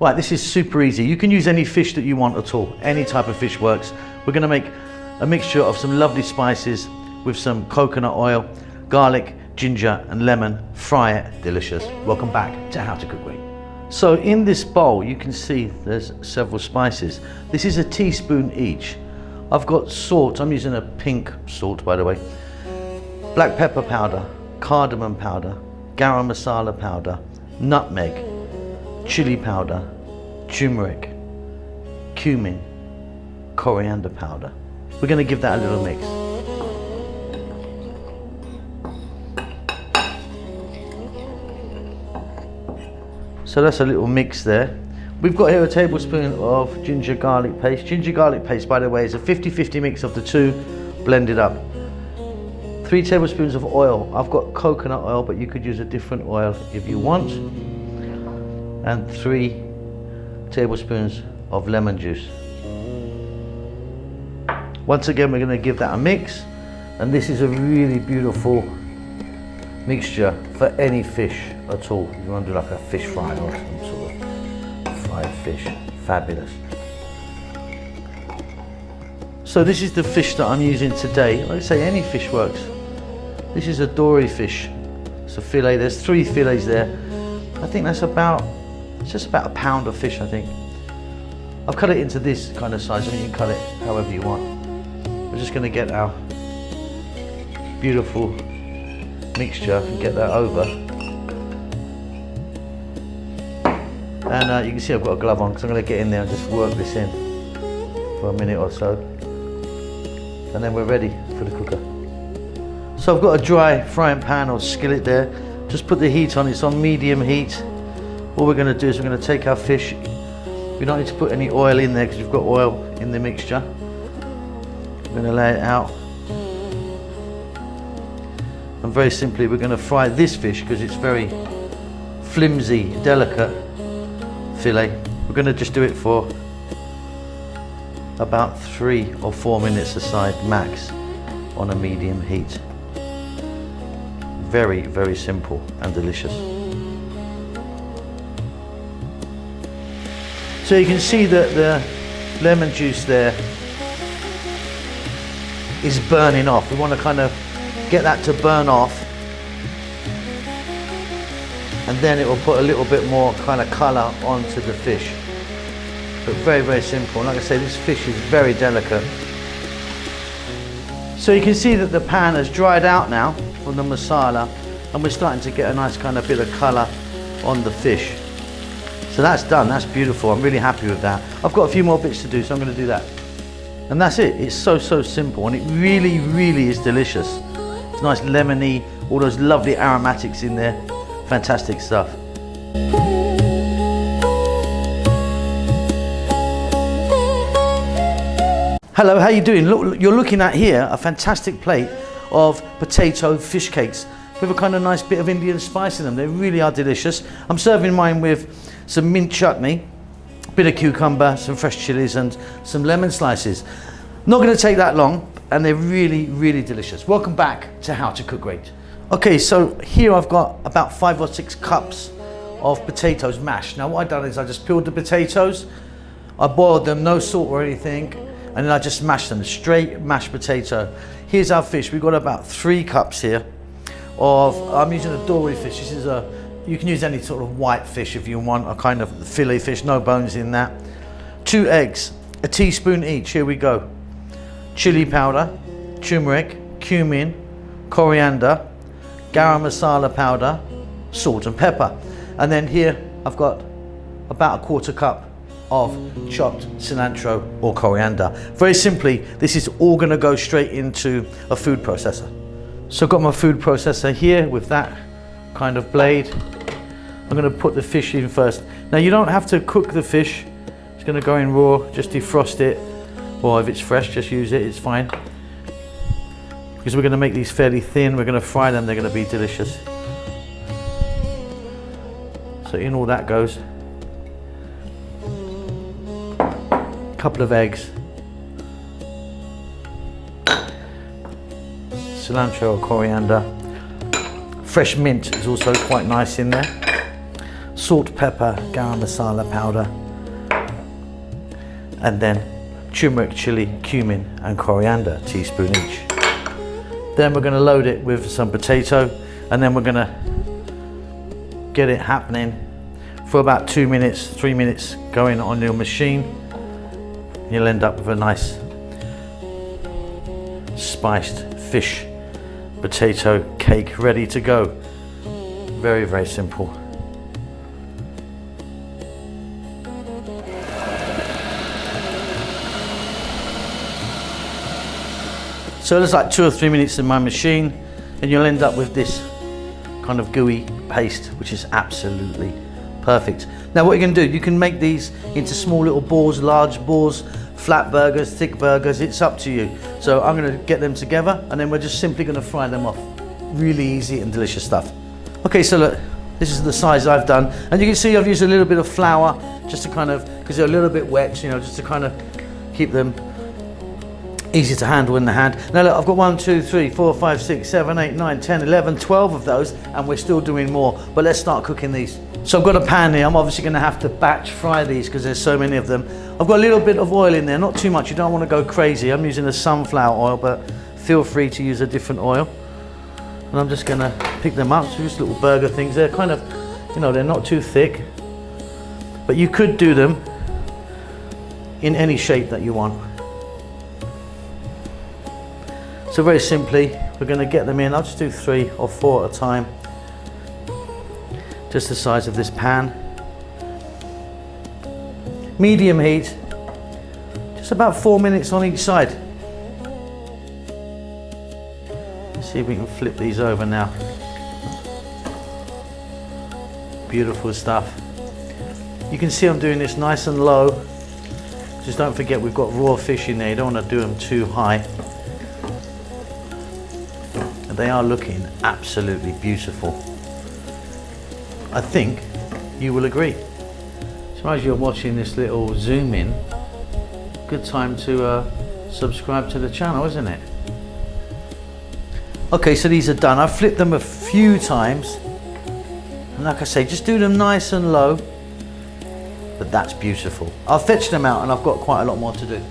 Right, this is super easy. You can use any fish that you want at all. Any type of fish works. We're gonna make a mixture of some lovely spices with some coconut oil, garlic, ginger and lemon. Fry it, delicious. Welcome back to How to Cook Great. So in this bowl, you can see there's several spices. This is a teaspoon each. I've got salt, I'm using a pink salt by the way, black pepper powder, cardamom powder, garam masala powder, nutmeg, chili powder, turmeric, cumin, coriander powder. We're going to give that a little mix. So that's a little mix there. We've got here a tablespoon of ginger garlic paste. Ginger garlic paste, by the way, is a 50-50 mix of the two blended up. 3 tablespoons of oil. I've got coconut oil, but you could use a different oil if you want. And 3 tablespoons of lemon juice. Once again, we're going to give that a mix. And this is a really beautiful mixture for any fish at all. If you want to do like a fish fry or some sort of fried fish, fabulous. So this is the fish that I'm using today. Like I say, any fish works. This is a dory fish. It's a fillet. There's 3 fillets there. I think that's it's just about a pound of fish, I think. I've cut it into this kind of size. I mean, you can cut it however you want. We're just going to get our beautiful mixture and get that over. And you can see I've got a glove on because I'm going to get in there and just work this in for a minute or so. And then we're ready for the cooker. So I've got a dry frying pan or skillet there. Just put the heat on, it's on medium heat. All we're going to do is we're going to take our fish. We don't need to put any oil in there because we've got oil in the mixture. We're going to lay it out. And very simply we're going to fry this fish because it's very flimsy, delicate fillet. We're going to just do it for about 3 or 4 minutes aside max on a medium heat. Very, very simple and delicious. So you can see that the lemon juice there is burning off. We want to kind of get that to burn off, and then it will put a little bit more kind of colour onto the fish. But very, very simple. And like I say, this fish is very delicate. So you can see that the pan has dried out now from the masala, and we're starting to get a nice kind of bit of colour on the fish. So that's done, that's beautiful. I'm really happy with that. I've got a few more bits to do, so I'm going to do that. And that's it. It's so simple, and it really, really is delicious. It's nice lemony, all those lovely aromatics in there. Fantastic stuff. Hello, how you doing? Look, you're looking at here a fantastic plate of potato fish cakes with a kind of nice bit of Indian spice in them. They really are delicious. I'm serving mine with some mint chutney, a bit of cucumber, some fresh chilies and some lemon slices. Not going to take that long, and they're really, really delicious. Welcome back to How to Cook Great. Okay, so here I've got about 5 or 6 cups of potatoes mashed. Now what I've done is I just peeled the potatoes, I boiled them, no salt or anything, and then I just mashed them, straight mashed potato. Here's our fish. We've got about 3 cups here of, I'm using a dory fish. This is you can use any sort of white fish if you want, a kind of fillet fish, no bones in that. 2 eggs, a teaspoon each, here we go. Chili powder, turmeric, cumin, coriander, garam masala powder, salt and pepper. And then here I've got about a 1/4 cup of chopped cilantro or coriander. Very simply, this is all going to go straight into a food processor. So I've got my food processor here with that kind of blade. I'm going to put the fish in first. Now you don't have to cook the fish. It's going to go in raw, just defrost it, or if it's fresh, just use it, it's fine. Because we're going to make these fairly thin, we're going to fry them, they're going to be delicious. So in all that goes a couple of eggs, cilantro or coriander, fresh mint is also quite nice in there, salt, pepper, garam masala powder, and then turmeric, chili, cumin and coriander, a teaspoon each. Then we're going to load it with some potato, and then we're going to get it happening for about 2 minutes, 3 minutes going on your machine. You'll end up with a nice spiced fish potato cake ready to go. Very, very simple. So there's like 2 or 3 minutes in my machine, and you'll end up with this kind of gooey paste, which is absolutely perfect. Now what you can do, you can make these into small little balls, large balls, flat burgers, thick burgers, it's up to you. So I'm going to get them together, and then we're just simply going to fry them off. Really easy and delicious stuff. Okay, so look, this is the size I've done, and you can see I've used a little bit of flour just to kind of, because they're a little bit wet, you know, just to kind of keep them easy to handle in the hand. Now look, I've got 1, 2, 3, 4, 5, 6, 7, 8, 9, 10, 11, 12 of those, and we're still doing more, but let's start cooking these. So I've got a pan here. I'm obviously going to have to batch fry these because there's so many of them. I've got a little bit of oil in there, not too much, you don't want to go crazy. I'm using a sunflower oil, but feel free to use a different oil. And I'm just going to pick them up, so just little burger things. They're kind of, you know, they're not too thick, but you could do them in any shape that you want. So very simply, we're going to get them in. I'll just do 3 or 4 at a time. Just the size of this pan. Medium heat, just about 4 minutes on each side. Let's see if we can flip these over now. Beautiful stuff. You can see I'm doing this nice and low. Just don't forget we've got raw fish in there. You don't want to do them too high. And they are looking absolutely beautiful. I think you will agree. So as you're watching this little zoom in, good time to subscribe to the channel, isn't it? Okay, so these are done. I've flipped them a few times, and like I say, just do them nice and low, but that's beautiful. I'll fetch them out, and I've got quite a lot more to do.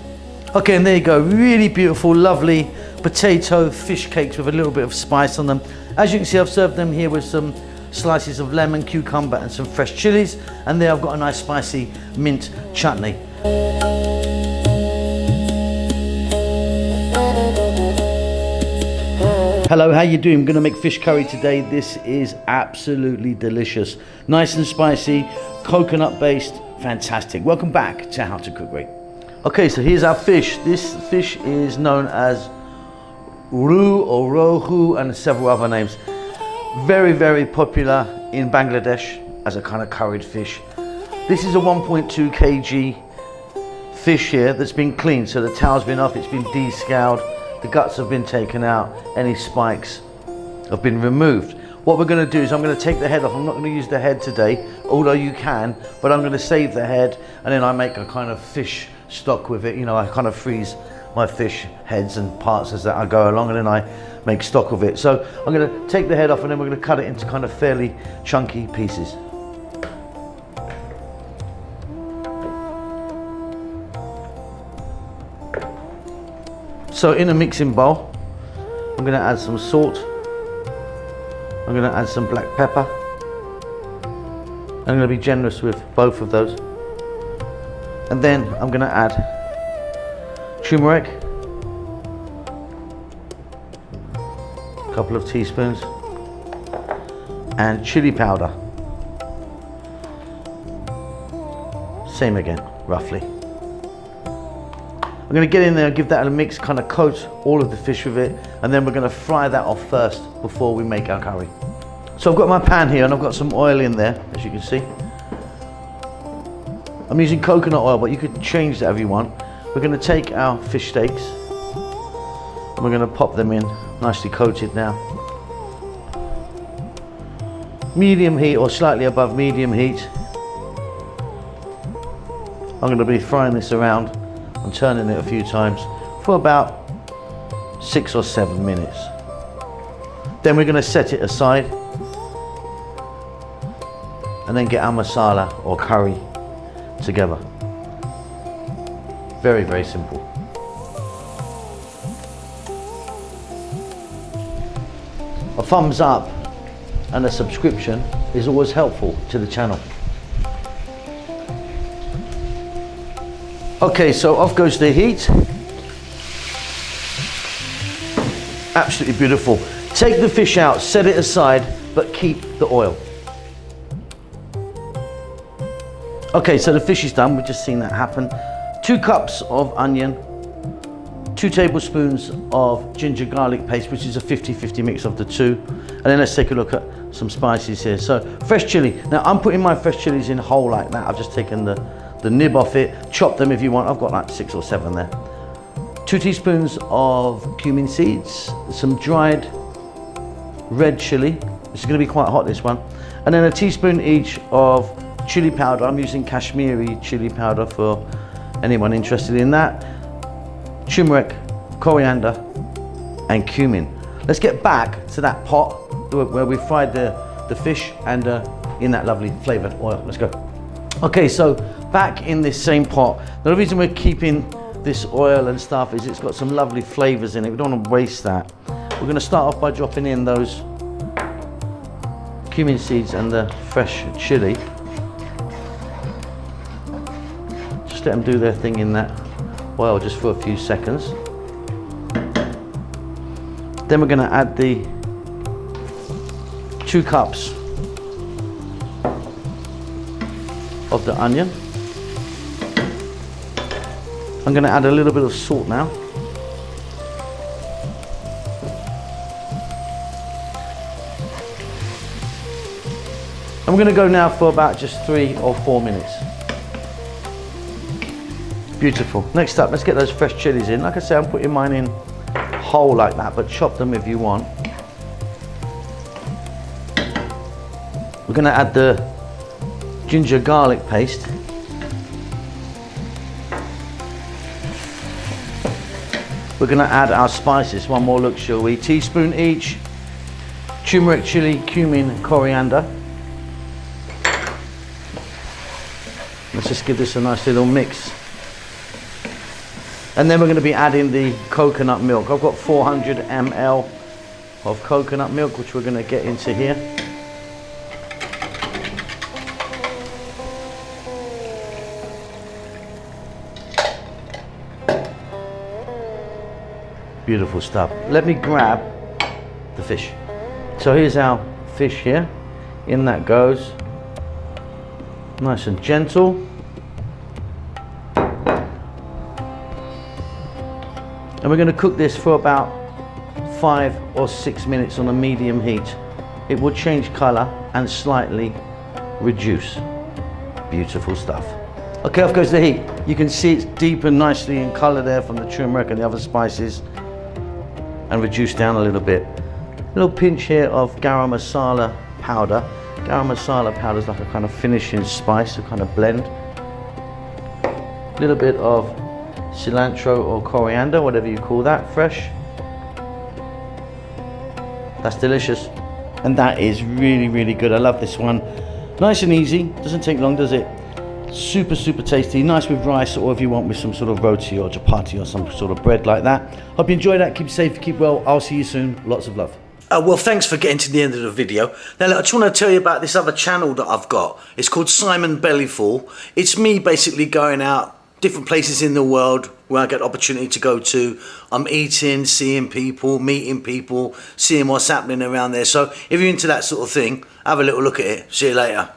Okay, and there you go, really beautiful, lovely potato fish cakes with a little bit of spice on them. As you can see, I've served them here with some slices of lemon, cucumber and some fresh chilies, and there I've got a nice spicy mint chutney. Hello, how you doing? I'm going to make fish curry today. This is absolutely delicious. Nice and spicy, coconut based, fantastic. Welcome back to How to Cook Great. Okay, so here's our fish. This fish is known as rohu or rohu and several other names. Very, very popular in Bangladesh as a kind of curried fish. This is a 1.2 kg fish here that's been cleaned. So the tail's been off, it's been descaled, the guts have been taken out, any spikes have been removed. What we're going to do is I'm going to take the head off. I'm not going to use the head today, although you can, but I'm going to save the head, and then I make a kind of fish stock with it. You know, I kind of freeze my fish heads and parts as I go along, and then I make stock of it. So I'm going to take the head off, and then we're going to cut it into kind of fairly chunky pieces. So in a mixing bowl, I'm going to add some salt, I'm going to add some black pepper. I'm going to be generous with both of those, and then I'm going to add turmeric, a couple of teaspoons, and chili powder, same again, roughly. I'm going to get in there and give that a mix, kind of coat all of the fish with it, and then we're going to fry that off first before we make our curry. So I've got my pan here and I've got some oil in there, as you can see. I'm using coconut oil, but you could change that if you want. We're going to take our fish steaks and we're going to pop them in, nicely coated now. Medium heat or slightly above medium heat. I'm going to be frying this around and turning it a few times for about 6 or 7 minutes. Then we're going to set it aside, and then get our masala or curry together. Very, very simple. A thumbs up and a subscription is always helpful to the channel. Okay, so off goes the heat. Absolutely beautiful. Take the fish out, set it aside, but keep the oil. Okay, so the fish is done. We've just seen that happen. 2 cups of onion, 2 tablespoons of ginger garlic paste, which is a 50-50 mix of the two. And then let's take a look at some spices here. So fresh chilli. Now I'm putting my fresh chilies in whole like that. I've just taken the nib off it. Chop them if you want. I've got like 6 or 7 there. 2 teaspoons of cumin seeds, some dried red chili. This is going to be quite hot, this one. And then a teaspoon each of chili powder. I'm using Kashmiri chili powder for anyone interested in that. Turmeric, coriander, and cumin. Let's get back to that pot where we fried the fish and in that lovely flavoured oil. Let's go. Okay, so back in this same pot. Now, the reason we're keeping this oil and stuff is it's got some lovely flavours in it. We don't want to waste that. We're going to start off by dropping in those cumin seeds and the fresh chili. Just let them do their thing in that oil just for a few seconds. Then we're going to add the 2 cups of the onion. I'm going to add a little bit of salt now. And we're going to go now for about just 3 or 4 minutes. Beautiful. Next up, let's get those fresh chilies in. Like I say, I'm putting mine in whole like that, but chop them if you want. We're going to add the ginger garlic paste. We're going to add our spices. One more look, shall we? Teaspoon each. Turmeric, chili, cumin, coriander. Let's just give this a nice little mix. And then we're going to be adding the coconut milk. I've got 400 ml of coconut milk, which we're going to get into here. Beautiful stuff. Let me grab the fish. So here's our fish here. In that goes. Nice and gentle. And we're going to cook this for about 5 or 6 minutes on a medium heat. It will change colour and slightly reduce. Beautiful stuff. Okay, off goes the heat. You can see it's deepened nicely in colour there from the turmeric and the other spices, and reduced down a little bit. A little pinch here of garam masala powder. Garam masala powder is like a kind of finishing spice, a kind of blend. A little bit of cilantro or coriander, whatever you call that, fresh. That's delicious. And that is really, really good. I love this one. Nice and easy, doesn't take long, does it? Super, super tasty, nice with rice, or if you want with some sort of roti or chapati or some sort of bread like that. Hope you enjoyed that, keep safe, keep well. I'll see you soon, lots of love. Well, thanks for getting to the end of the video. Now, look, I just want to tell you about this other channel that I've got. It's called Simon Bellyful. It's me basically going out different places in the world where I get opportunity to go to. I'm eating, seeing people, meeting people, seeing what's happening around there. So if you're into that sort of thing, have a little look at it. See you later.